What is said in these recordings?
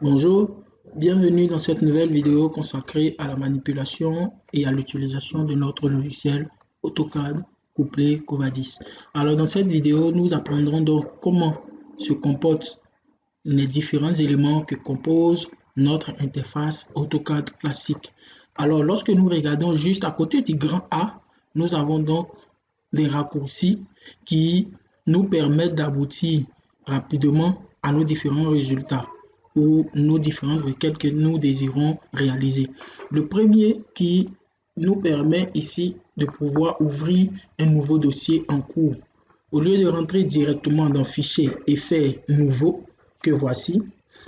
Bonjour, bienvenue dans cette nouvelle vidéo consacrée à la manipulation et à l'utilisation de notre logiciel AutoCAD couplé Covadis. Alors dans cette vidéo, nous apprendrons donc comment se comportent les différents éléments que compose notre interface AutoCAD classique. Alors lorsque nous regardons juste à côté du grand A, nous avons donc des raccourcis qui nous permettent d'aboutir rapidement à nos différents résultats ou nos différentes requêtes que nous désirons réaliser. Le premier qui nous permet ici de pouvoir ouvrir un nouveau dossier en cours. Au lieu de rentrer directement dans Fichier et faire Nouveau, que voici,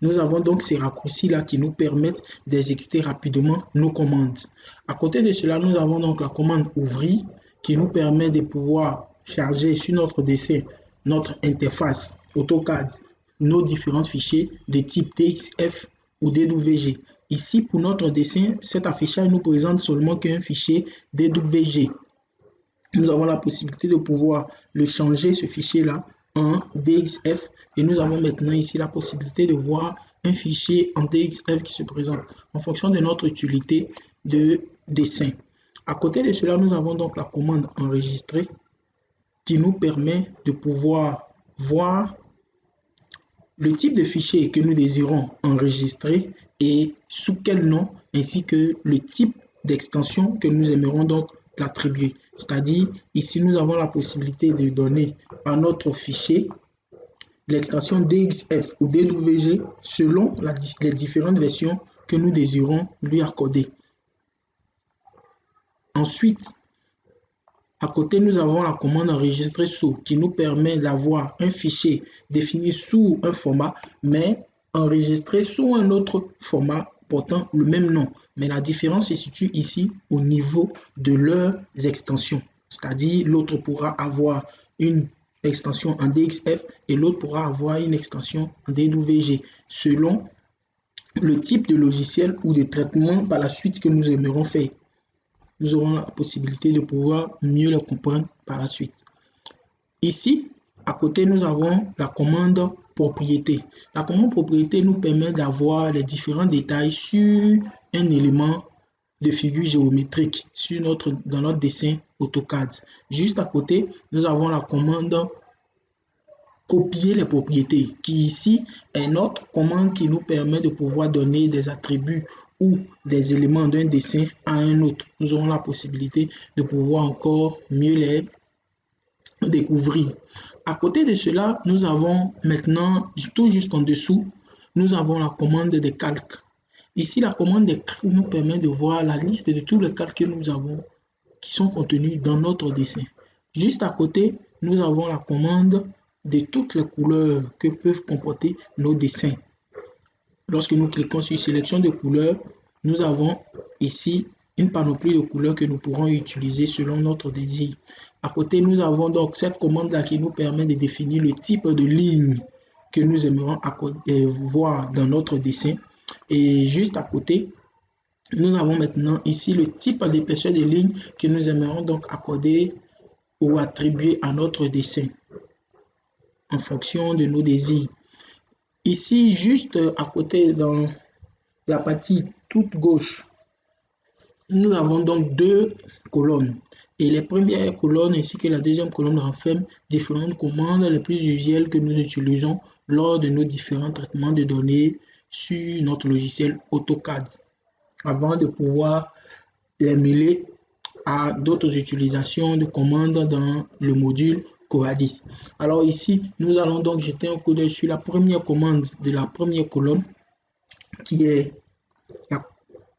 nous avons donc ces raccourcis-là qui nous permettent d'exécuter rapidement nos commandes. À côté de cela, nous avons donc la commande Ouvrir qui nous permet de pouvoir charger sur notre dessin, notre interface AutoCAD, nos différents fichiers de type TXF ou DWG. Ici, pour notre dessin, cet affichage nous présente seulement qu'un fichier DWG. Nous avons la possibilité de pouvoir le changer, ce fichier-là, en DXF. Et nous avons maintenant ici la possibilité de voir un fichier en DXF qui se présente en fonction de notre utilité de dessin. À côté de cela, nous avons donc la commande enregistrer qui nous permet de pouvoir voir le type de fichier que nous désirons enregistrer et sous quel nom, ainsi que le type d'extension que nous aimerons donc l'attribuer. C'est-à-dire, ici, nous avons la possibilité de donner à notre fichier l'extension DXF ou DWG selon les différentes versions que nous désirons lui accorder. Ensuite, à côté, nous avons la commande enregistrer sous qui nous permet d'avoir un fichier défini sous un format, mais enregistré sous un autre format portant le même nom. Mais la différence se situe ici au niveau de leurs extensions. C'est-à-dire, l'autre pourra avoir une extension en DXF et l'autre pourra avoir une extension en DWG selon le type de logiciel ou de traitement par la suite que nous aimerons faire. Nous aurons la possibilité de pouvoir mieux le comprendre par la suite. Ici, à côté, nous avons la commande propriété. La commande propriété nous permet d'avoir les différents détails sur un élément de figure géométrique dans notre dessin AutoCAD. Juste à côté, nous avons la commande copier les propriétés, qui ici est notre commande qui nous permet de pouvoir donner des attributs ou des éléments d'un dessin à un autre. Nous aurons la possibilité de pouvoir encore mieux les découvrir. À côté de cela, nous avons maintenant, tout juste en dessous, nous avons la commande des calques. Ici, la commande des calques nous permet de voir la liste de tous les calques que nous avons qui sont contenus dans notre dessin. Juste à côté, nous avons la commande de toutes les couleurs que peuvent comporter nos dessins. Lorsque nous cliquons sur sélection de couleurs, nous avons ici une panoplie de couleurs que nous pourrons utiliser selon notre désir. À côté, nous avons donc cette commande-là qui nous permet de définir le type de ligne que nous aimerons voir dans notre dessin. Et juste à côté, nous avons maintenant ici le type d'épaisseur de ligne que nous aimerons donc accorder ou attribuer à notre dessin en fonction de nos désirs. Ici, juste à côté, dans la partie toute gauche, nous avons donc deux colonnes. Et les premières colonnes ainsi que la deuxième colonne renferment différentes commandes les plus usuelles que nous utilisons lors de nos différents traitements de données sur notre logiciel AutoCAD, avant de pouvoir les mêler à d'autres utilisations de commandes dans le module Covadis. Alors ici, nous allons donc jeter un coup d'œil sur la première commande de la première colonne, qui est la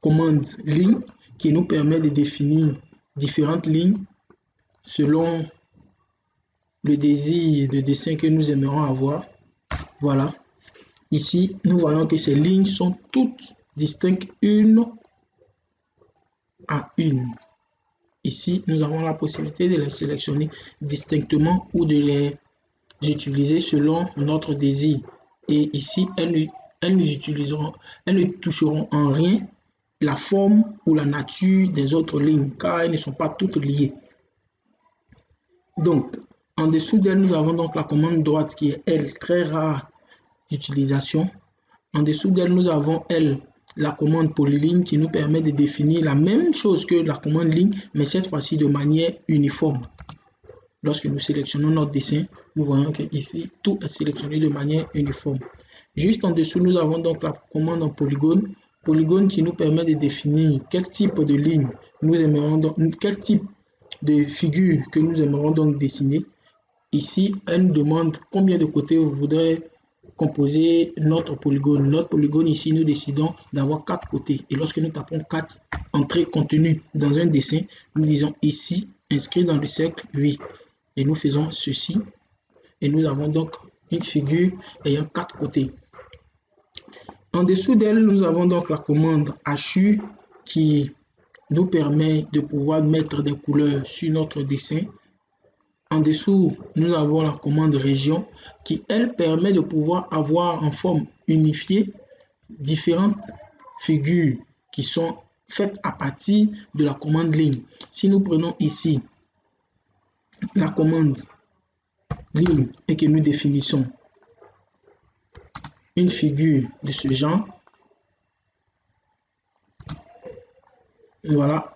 commande ligne, qui nous permet de définir différentes lignes selon le désir de dessin que nous aimerons avoir. Voilà. Ici, nous voyons que ces lignes sont toutes distinctes une à une. Ici, nous avons la possibilité de les sélectionner distinctement ou de les utiliser selon notre désir. Et ici, elles ne toucheront en rien la forme ou la nature des autres lignes, car elles ne sont pas toutes liées. Donc, en dessous d'elle, nous avons donc la commande droite qui est, elle, très rare d'utilisation. En dessous d'elle, nous avons la commande polyligne qui nous permet de définir la même chose que la commande ligne, mais cette fois-ci de manière uniforme. Lorsque nous sélectionnons notre dessin, nous voyons que ici tout est sélectionné de manière uniforme. Juste en dessous, nous avons donc la commande en polygone. Polygone qui nous permet de définir quel type de ligne nous aimerons donc, quel type de figure que nous aimerons donc dessiner. Ici, elle nous demande combien de côtés vous voudrez composer notre polygone. Notre polygone ici, nous décidons d'avoir 4 côtés. Et lorsque nous tapons 4 entrées contenues dans un dessin, nous disons ici, inscrit dans le cercle, oui. Et nous faisons ceci. Et nous avons donc une figure ayant 4 côtés. En dessous d'elle, nous avons donc la commande HU qui nous permet de pouvoir mettre des couleurs sur notre dessin. En dessous, nous avons la commande région qui, elle, permet de pouvoir avoir en forme unifiée différentes figures qui sont faites à partir de la commande ligne. Si nous prenons ici la commande ligne et que nous définissons une figure de ce genre, voilà.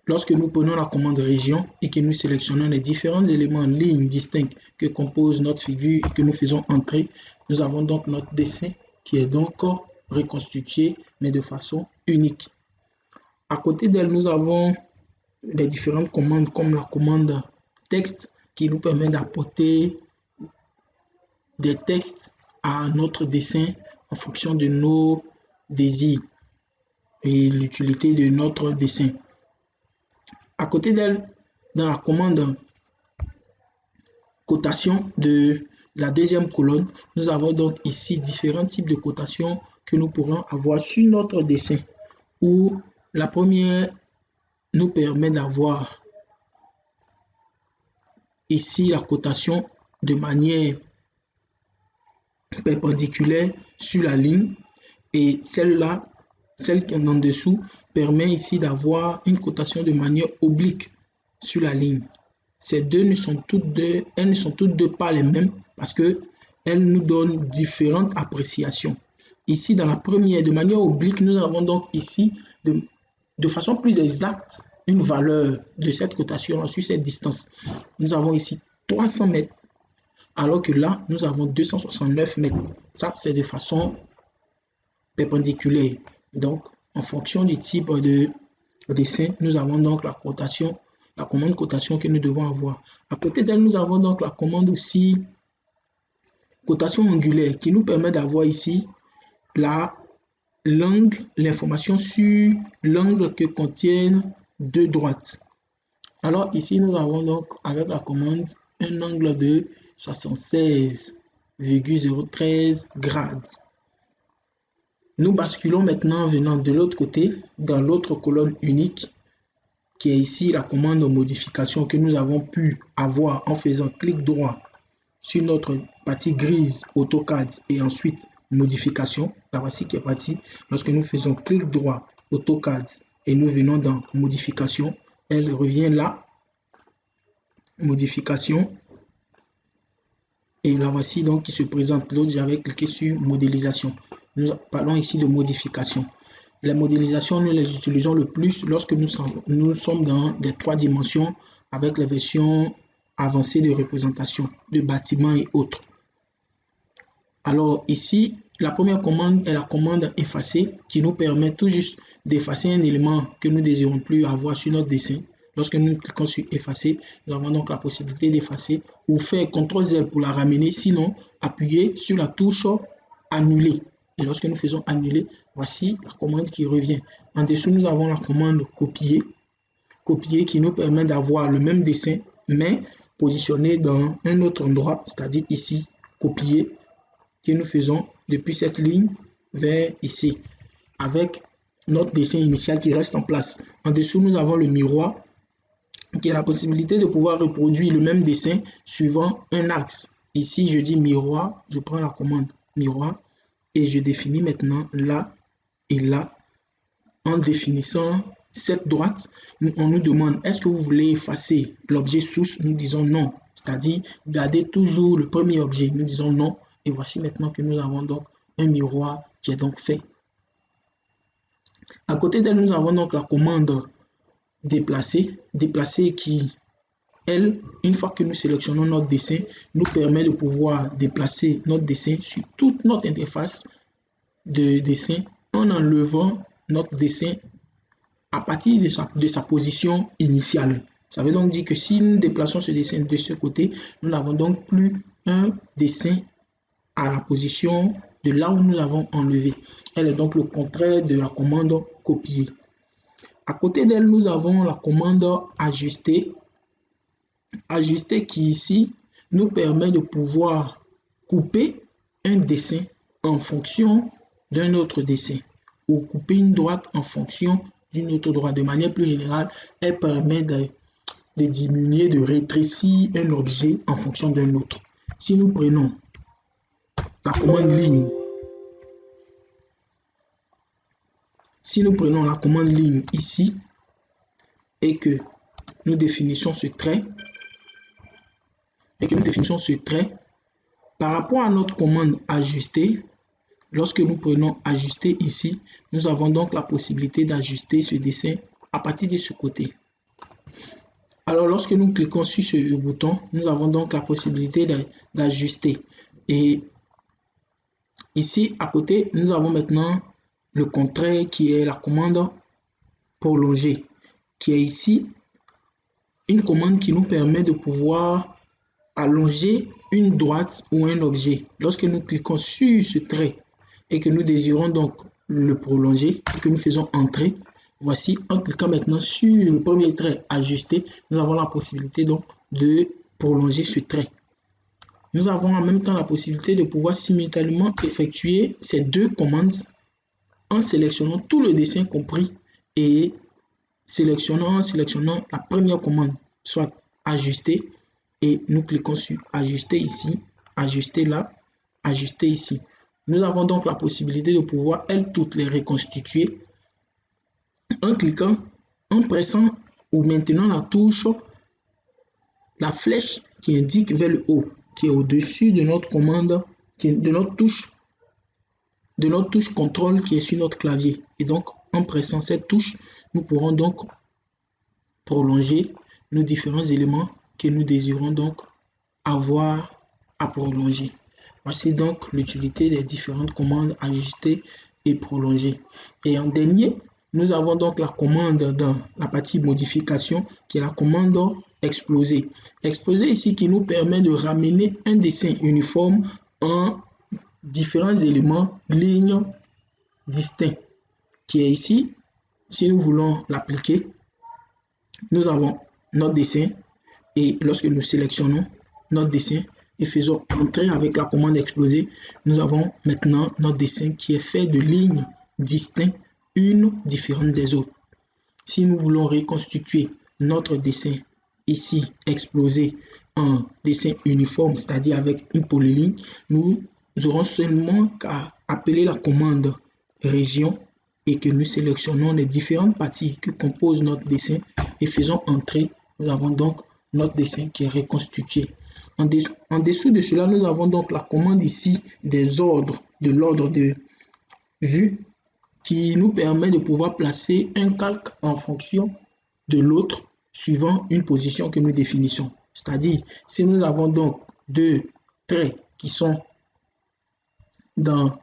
Lorsque nous prenons la commande région et que nous sélectionnons les différents éléments lignes distinctes que compose notre figure et que nous faisons entrer, nous avons donc notre dessin qui est donc reconstitué mais de façon unique. À côté d'elle, nous avons les différentes commandes comme la commande texte qui nous permet d'apporter des textes à notre dessin en fonction de nos désirs et l'utilité de notre dessin. À côté d'elle, dans la commande cotation de la deuxième colonne, nous avons donc ici différents types de cotations que nous pourrons avoir sur notre dessin. Où la première nous permet d'avoir ici la cotation de manière perpendiculaire sur la ligne, et celle-là, celle qui est en dessous, permet ici d'avoir une cotation de manière oblique sur la ligne. Ces deux elles ne sont toutes deux pas les mêmes parce que elles nous donnent différentes appréciations. Ici, dans la première, de manière oblique, nous avons donc ici de façon plus exacte une valeur de cette cotation sur cette distance. Nous avons ici 300 mètres, alors que là, nous avons 269 mètres. Ça, c'est de façon perpendiculaire. Donc, en fonction du type de dessin, nous avons donc la cotation, la commande cotation que nous devons avoir. À côté d'elle, nous avons donc la commande aussi cotation angulaire qui nous permet d'avoir ici l'angle, l'information sur l'angle que contiennent deux droites. Alors ici, nous avons donc avec la commande un angle de 76,013 grades. Nous basculons maintenant venant de l'autre côté, dans l'autre colonne unique, qui est ici la commande de modification que nous avons pu avoir en faisant clic droit sur notre partie grise AutoCAD et ensuite modification. La voici qui est partie. Lorsque nous faisons clic droit AutoCAD et nous venons dans modification, elle revient là, modification. Et la voici donc qui se présente. L'autre, j'avais cliqué sur modélisation. Nous parlons ici de modification. Les modélisations, nous les utilisons le plus lorsque nous sommes dans les 3 dimensions avec les versions avancées de représentation de bâtiments et autres. Alors ici, la première commande est la commande effacer qui nous permet tout juste d'effacer un élément que nous ne désirons plus avoir sur notre dessin. Lorsque nous cliquons sur effacer, nous avons donc la possibilité d'effacer ou faire CTRL-Z pour la ramener, sinon appuyer sur la touche annuler. Et lorsque nous faisons annuler, voici la commande qui revient. En dessous, nous avons la commande copier. Copier qui nous permet d'avoir le même dessin, mais positionné dans un autre endroit, c'est-à-dire ici, copier, que nous faisons depuis cette ligne vers ici, avec notre dessin initial qui reste en place. En dessous, nous avons le miroir, qui a la possibilité de pouvoir reproduire le même dessin suivant un axe. Ici, je dis miroir, je prends la commande miroir et je définis maintenant là et là. En définissant cette droite, on nous demande est-ce que vous voulez effacer l'objet source? Nous disons non, c'est-à-dire garder toujours le premier objet. Nous disons non. Et voici maintenant que nous avons donc un miroir qui est donc fait. À côté d'elle, nous avons donc la commande déplacer, déplacer qui, elle, une fois que nous sélectionnons notre dessin, nous permet de pouvoir déplacer notre dessin sur toute notre interface de dessin en enlevant notre dessin à partir de sa position initiale. Ça veut donc dire que si nous déplaçons ce dessin de ce côté, nous n'avons donc plus un dessin à la position de là où nous l'avons enlevé. Elle est donc le contraire de la commande copier. À côté d'elle, nous avons la commande ajuster. Ajuster qui ici nous permet de pouvoir couper un dessin en fonction d'un autre dessin ou couper une droite en fonction d'une autre droite. De manière plus générale, elle permet de diminuer, de rétrécir un objet en fonction d'un autre. Si nous prenons la commande ligne, ici et que nous définissons ce trait, par rapport à notre commande ajuster, lorsque nous prenons ajuster ici, nous avons donc la possibilité d'ajuster ce dessin à partir de ce côté. Alors lorsque nous cliquons sur ce bouton, nous avons donc la possibilité d'ajuster. Et ici à côté, nous avons maintenant le contraire qui est la commande prolonger, qui est ici une commande qui nous permet de pouvoir allonger une droite ou un objet. Lorsque nous cliquons sur ce trait et que nous désirons donc le prolonger, que nous faisons entrer, voici, en cliquant maintenant sur le premier trait ajuster, nous avons la possibilité donc de prolonger ce trait. Nous avons en même temps la possibilité de pouvoir simultanément effectuer ces deux commandes en sélectionnant tout le dessin compris et sélectionnant la première commande, soit ajuster, et nous cliquons sur ajuster ici, ajuster là, ajuster ici. Nous avons donc la possibilité de pouvoir, elles toutes, les reconstituer en cliquant, en pressant ou maintenant la touche, la flèche qui indique vers le haut, qui est au-dessus de notre commande, de notre touche contrôle qui est sur notre clavier. Et donc, en pressant cette touche, nous pourrons donc prolonger nos différents éléments que nous désirons donc avoir à prolonger. Voici donc l'utilité des différentes commandes ajuster et prolonger. Et en dernier, nous avons donc la commande dans la partie modification qui est la commande exploser. Exploser ici qui nous permet de ramener un dessin uniforme en différents éléments, lignes distincts, qui est ici. Si nous voulons l'appliquer, nous avons notre dessin et lorsque nous sélectionnons notre dessin et faisons entrer avec la commande exploser, nous avons maintenant notre dessin qui est fait de lignes distinctes, une différente des autres. Si nous voulons reconstituer notre dessin ici explosé en dessin uniforme, c'est-à-dire avec une polyligne, nous aurons seulement qu'à appeler la commande région et que nous sélectionnons les différentes parties qui composent notre dessin et faisons entrer. Nous avons donc notre dessin qui est reconstitué. En dessous de cela, nous avons donc la commande ici des ordres, de l'ordre de vue qui nous permet de pouvoir placer un calque en fonction de l'autre suivant une position que nous définissons. C'est-à-dire, si nous avons donc deux traits qui sont dans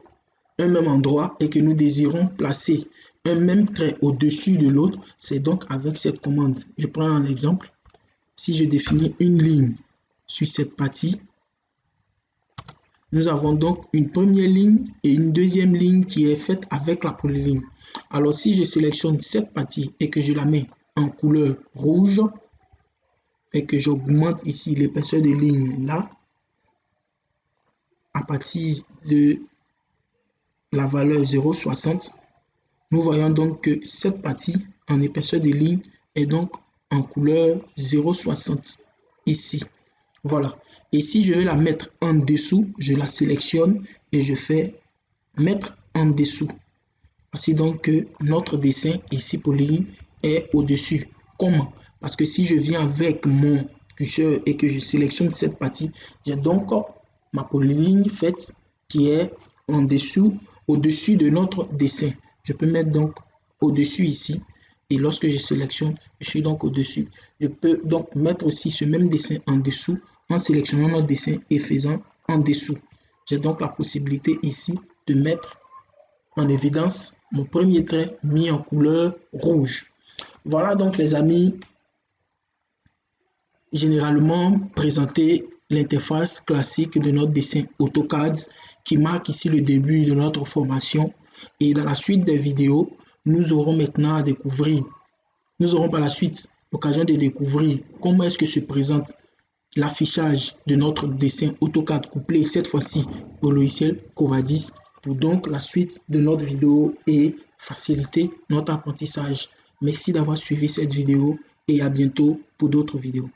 un même endroit et que nous désirons placer un même trait au-dessus de l'autre, c'est donc avec cette commande. Je prends un exemple. Si je définis une ligne sur cette partie, nous avons donc une première ligne et une deuxième ligne qui est faite avec la polyligne. Alors si je sélectionne cette partie et que je la mets en couleur rouge et que j'augmente ici l'épaisseur de ligne là, à partir de la valeur 0,60, nous voyons donc que cette partie en épaisseur de ligne est donc en couleur 0,60 ici. Voilà. Et si je vais la mettre en dessous, je la sélectionne et je fais mettre en dessous. Voici donc que notre dessin ici polyligne est au-dessus. Comment? Parce que si je viens avec mon curseur et que je sélectionne cette partie, j'ai donc ma polyligne faite qui est en dessous au-dessus de notre dessin. Je peux mettre donc au-dessus ici. Et lorsque je sélectionne, je suis donc au-dessus. Je peux donc mettre aussi ce même dessin en dessous en sélectionnant notre dessin et faisant en dessous. J'ai donc la possibilité ici de mettre en évidence mon premier trait mis en couleur rouge. Voilà donc les amis, généralement présenter l'interface classique de notre dessin AutoCAD qui marque ici le début de notre formation. Et dans la suite des vidéos, nous aurons maintenant à découvrir, nous aurons par la suite l'occasion de découvrir comment est-ce que se présente l'affichage de notre dessin AutoCAD couplé cette fois-ci au logiciel Covadis pour donc la suite de notre vidéo et faciliter notre apprentissage. Merci d'avoir suivi cette vidéo et à bientôt pour d'autres vidéos.